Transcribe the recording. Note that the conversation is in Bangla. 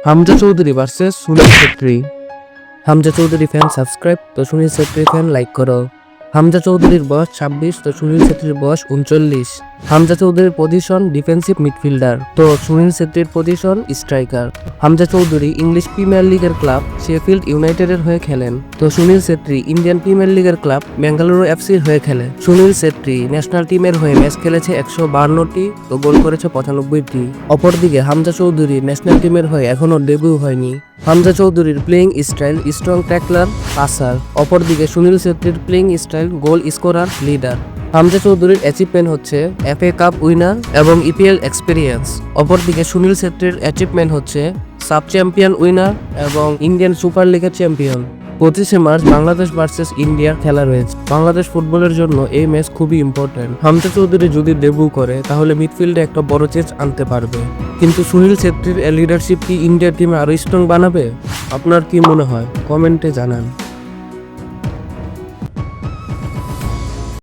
Hamza Chowdhury versus Sunil Chhetri. Hamza Chowdhury fan subscribe, তো সুনীল ছেত্রী ফ্যান লাইক করো। হামজা চৌধুরীর বয়স 26, তো সুনীল ছেত্রীর বয়স 39। হামজা চৌধুরীর পজিশন ডিফেন্সিভ মিডফিল্ডার, তো সুনীল ছেত্রীর position striker. Hamza Chowdhury English Premier লিগের ক্লাব শেফিল্ড ইউনাইটেডের হয়ে খেলেন, তো সুনীল ছেত্রী ইন্ডিয়ান প্রিমিয়ার লিগের ক্লাব বেঙ্গালুরু এফসির হয়ে খেলে। সুনীল ছেত্রী ন্যাশনাল টিমের হয়ে ম্যাচ খেলেছে 152টি, তো গোল করেছে 95টি। অপরদিকে হামজা চৌধুরী ন্যাশনাল টিমের হয়ে এখনো ডেবিউ হয়নি। হামজা চৌধুরীর playing style strong tackler, passer. অপরদিকে সুনীল ছেত্রীর playing style goal scorer, leader. Hamza চৌধুরীর অ্যাচিভমেন্ট হচ্ছে FA কাপ উইনার এবং EPL এক্সপিরিয়েন্স। অপরদিকে সুনীল ছেত্রীর অ্যাচিভমেন্ট হচ্ছে সাব চ্যাম্পিয়ন উইনার এবং ইন্ডিয়ান সুপার লিগের চ্যাম্পিয়ন। 25শে মার্চ বাংলাদেশ ভার্সেস ইন্ডিয়া খেলা রয়েছে। বাংলাদেশ ফুটবলের জন্য এই ম্যাচ খুবই ইম্পর্টেন্ট। হামজা চৌধুরী যদি ডেবিউ করে তাহলে মিডফিল্ডে একটা বড় চেঞ্জ আনতে পারবে, কিন্তু সুনীল ছেত্রীর লিডারশিপ কি ইন্ডিয়া টিমে আরো স্ট্রং বানাবে? আপনার কি মনে হয়? কমেন্টে জানান।